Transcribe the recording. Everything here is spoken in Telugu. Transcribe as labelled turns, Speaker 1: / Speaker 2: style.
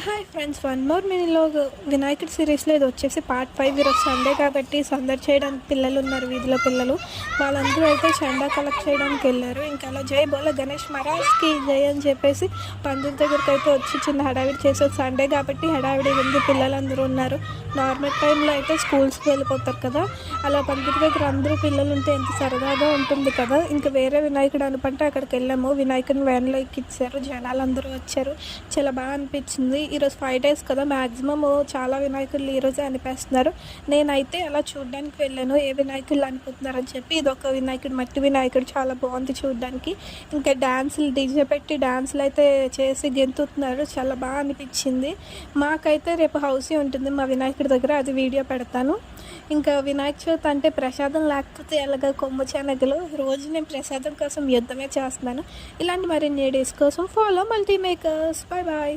Speaker 1: హాయ్ ఫ్రెండ్స్, వన్ మోర్ మినీలో వినాయకుడి సిరీస్లో ఇది వచ్చేసి పార్ట్ 5. ఈరోజు సండే కాబట్టి సందడి చేయడానికి పిల్లలు ఉన్నారు, వీధిలో పిల్లలు. వాళ్ళందరూ అయితే చందా కలెక్ట్ చేయడానికి వెళ్ళారు. ఇంకా అలా జై బోల గణేష్ మహారాజ్కి జై అని చెప్పేసి పందిరి దగ్గరికి అయితే వచ్చి చిన్న హడావిడి చేసేది. సండే కాబట్టి హడావిడి ఉంది, పిల్లలందరూ ఉన్నారు. నార్మల్ టైంలో అయితే స్కూల్స్కి వెళ్ళిపోతారు కదా, అలా పందిరి దగ్గర అందరూ పిల్లలు ఉంటే ఎంత సరదాగా ఉంటుంది కదా. ఇంకా వేరే వినాయకుడు అనుకుంటే అక్కడికి వెళ్ళాము. వినాయకుడిని వ్యాన్లో ఎక్కిచ్చారు, జనాలు అందరూ వచ్చారు. చాలా బాగా అనిపించింది. ఈరోజు 5 days కదా, మ్యాక్సిమం చాలా వినాయకులు ఈరోజే అనిపిస్తున్నారు. నేనైతే అలా చూడడానికి వెళ్ళాను, ఏ వినాయకులు అనుకుంటున్నారని చెప్పి. ఇది ఒక వినాయకుడు, మట్టి వినాయకుడు, చాలా బాగుంది చూడడానికి. ఇంకా డ్యాన్సులు, డీజే పెట్టి డ్యాన్సులు అయితే చేసి గెంతుతున్నారు, చాలా బాగా అనిపించింది. మాకైతే రేపు హౌసీ ఉంటుంది మా వినాయకుడి దగ్గర, అది వీడియో పెడతాను. ఇంకా వినాయక చవితి అంటే ప్రసాదం లేకపోతే ఎలాగ, కొమ్ము శనగలు. రోజు నేను ప్రసాదం కోసం యుద్ధమే చేస్తున్నాను. ఇలాంటి మరిన్ని వీడియోస్ కోసం follow Multi Makers. Bye bye.